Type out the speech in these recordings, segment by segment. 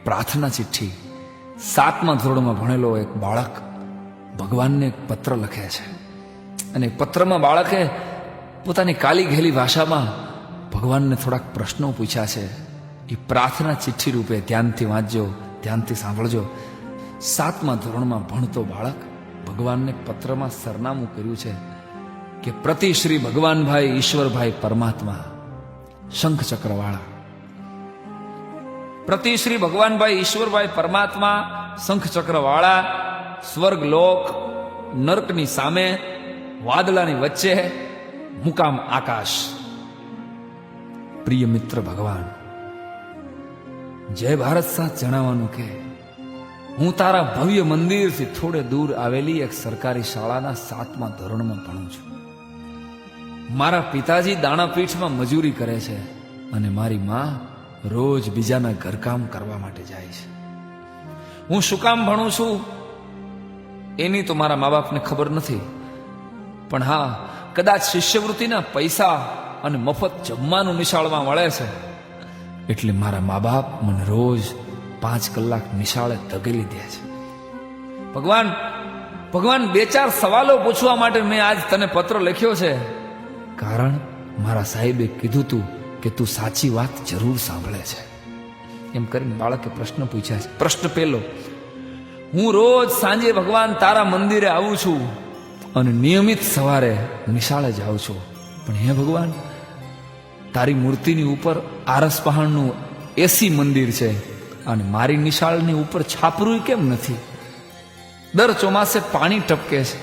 પ્રાર્થના ચિઠ્ઠી 7મા ધોરણમાં ભણેલો એક બાળક ભગવાનને એક પત્ર લખે છે અને પત્રમાં બાળકે પોતાની કાલી ઘેલી ભાષામાં ભગવાનને થોડાક પ્રશ્નો પૂછ્યા છે. એ પ્રાર્થના ચિઠ્ઠી રૂપે ધ્યાનથી વાંચજો, ધ્યાનથી સાંભળજો. 7મા ધોરણમાં ભણતો બાળક ભગવાનને પત્રમાં સરનામું કર્યું છે કે પ્રતિ શ્રી ભગવાનભાઈ ઈશ્વરભાઈ પરમાત્મા, શંખચક્રવાળા. પ્રતિ શ્રી ભગવાનભાઈ ઈશ્વરભાઈ પરમાત્મા, શંખચક્રવાળા, સ્વર્ગ લોક, નર્કની સામે, વાદળાની વચ્ચે, મુકામ આકાશ. પ્રિય મિત્ર ભગવાન, જય ભારત સાથ જણાવવાનું કે હું તારા ભવ્ય મંદિરથી થોડે દૂર આવેલી એક સરકારી શાળાના 7મા ધોરણમાં ભણું છું. મારા પિતાજી દાણાપીઠમાં મજૂરી કરે છે અને મારી માં રોજ બીજાના ઘરકામ કરવા માટે જાય છે. હું શું કામ ભણું છું એની તો મારા મા બાપને ખબર નથી, પણ હા, કદાચ શિષ્યવૃત્તિના પૈસા અને મફત જમવાનું નિશાળમાં મળે છે એટલે મારા મા બાપ મને રોજ 5 કલાક નિશાળે ધકેલી દે છે. ભગવાન, 2-4 સવાલો પૂછવા માટે મેં આજ તને પત્ર લખ્યો છે, કારણ મારા સાહેબે કીધું તું કે તું સાચી વાત જરૂર સાંભળે છે. એમ કરીને બાળકે પ્રશ્ન પૂછ્યા છે. પ્રશ્ન પહેલો, હું રોજ સાંજે ભગવાન તારા મંદિરે આવું છું અને નિયમિત સવારે નિશાળે જાઉં છું, પણ હે ભગવાન, તારી મૂર્તિની ઉપર આરસ પહાણનું એસી મંદિર છે અને મારી નિશાળની ઉપર છાપરું કેમ નથી? દર ચોમાસે પાણી ટપકે છે,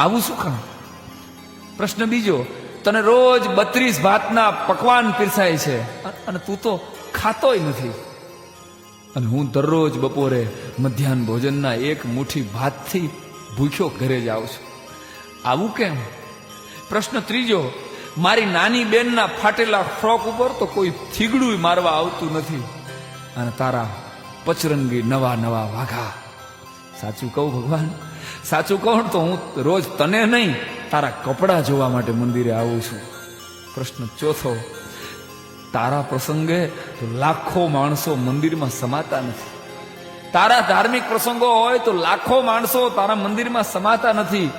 આવું શું કામ? પ્રશ્ન બીજો, તને રોજ 32 ભાતના પકવાન પીરસાય છે અને તું તો ખાતોય નથી, અને હું દરરોજ બપોરે મધ્યાહન ભોજનના 1 મુઠ્ઠી ભાતથી ભૂખ્યો ઘરે જાઉં છું, આવું કેમ? પ્રશ્ન ત્રીજો, મારી નાની બેનના ફાટેલા ફ્રોક ઉપર તો કોઈ થીગડું મારવા આવતું નથી અને તારા પચરંગી નવા નવા વાઘા. સાચું કહું ભગવાન, સાચું કહું તો હું રોજ તને નહીં, તારા કપડાં જોવા માટે મંદિરે આવું છું. પ્રશ્ન ચોથો, તારા પ્રસંગે તો લાખો માણસો મંદિરમાં સમાતા નથી. તારા ધાર્મિક પ્રસંગો હોય તો લાખો માણસો તારા મંદિરમાં સમાતા નથી.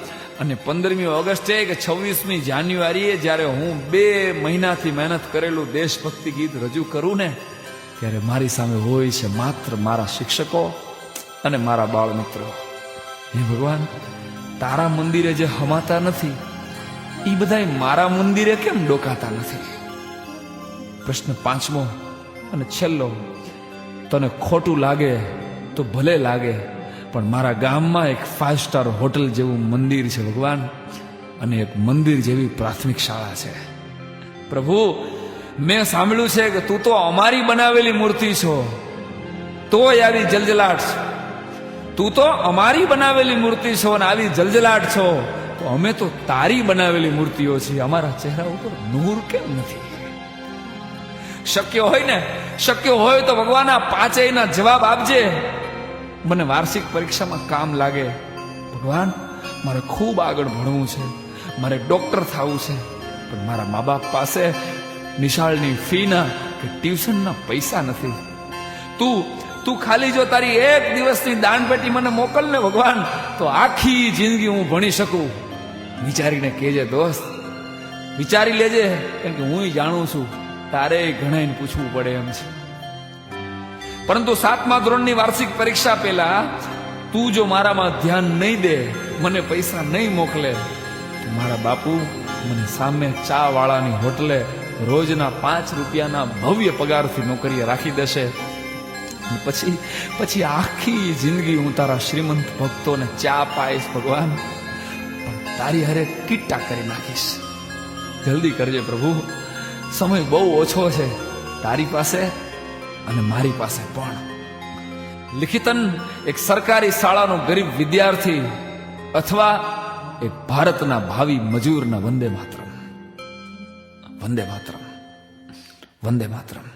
અને 15મી ઓગસ્ટે કે 26મી જાન્યુઆરીએ જ્યારે હું 2 મહિનાથી મહેનત કરેલું દેશભક્તિ ગીત રજૂ કરું ને, ત્યારે મારી સામે હોય છે માત્ર મારા શિક્ષકો અને મારા બાળ મિત્રો. હે ભગવાન, તારા મંદિરે જે હમાતા નથી એ બધાય મારા મંદિરે કેમ ડોકાતા નથી? પ્રશ્ન 5મો અને છેલ્લો, તને ખોટું લાગે તો ભલે લાગે, પણ મારા ગામમાં એક 5 સ્ટાર હોટલ જેવું મંદિર છે ભગવાન, અને એક મંદિર જેવી પ્રાથમિક શાળા છે. પ્રભુ, મેં સાંભળ્યું છે કે તું તો અમારી બનાવેલી મૂર્તિ છો, તોય આવી જલજલાટ છો. તું તો અમારી બનાવેલી મૂર્તિ છો અને આવી જલજલાટ છો, તો અમે તો તારી બનાવેલી મૂર્તિઓ છીએ, અમારા ચહેરા ઉપર નૂર કેમ નથી? શક્ય હોય તો ભગવાન આ 5 જવાબ આપજે, મને વાર્ષિક પરીક્ષામાં કામ લાગે. ભગવાન, મારે ખૂબ આગળ ભણવું છે, મારે ડોક્ટર થવું છે, પણ મારા મા બાપ પાસે નિશાળની ફીના કે ટ્યુશનના પૈસા નથી. તું ખાલી જો તારી 1 દિવસની દાનપેટી મને મોકલ ને ભગવાન, તો આખી જિંદગી હું ભણી શકું. વિચારીને કહેજે દોસ્ત, વિચારી લેજે, કારણ કે હું જાણું છું તારે ઘણાને પૂછવું પડે એમ છે. પરંતુ 7મા ધોરણની વાર્ષિક પરીક્ષા પહેલા તું જો મારામાં ધ્યાન નહીં દે, મને પૈસા નહીં મોકલે, તો મારા બાપુ મને સામે ચા વાળાની હોટલે રોજના 5 રૂપિયાના ભવ્ય પગારથી નોકરીએ રાખી દેશે. પછી આખી જિંદગી હું તારા શ્રીમંત ભક્તોને ચા પાઈશ ભગવાન, પણ તારી હારે કીટા કરી નાખીશ. જલ્દી કરજે પ્રભુ, સમય બહુ ઓછો છે તારી પાસે અને મારી પાસે પણ. લિખિતન એક સરકારી શાળાનો ગરીબ વિદ્યાર્થી અથવા એક ભારતના ભાવિ મજૂરના વંદે માતરમ, વંદે માતરમ, વંદે માતરમ.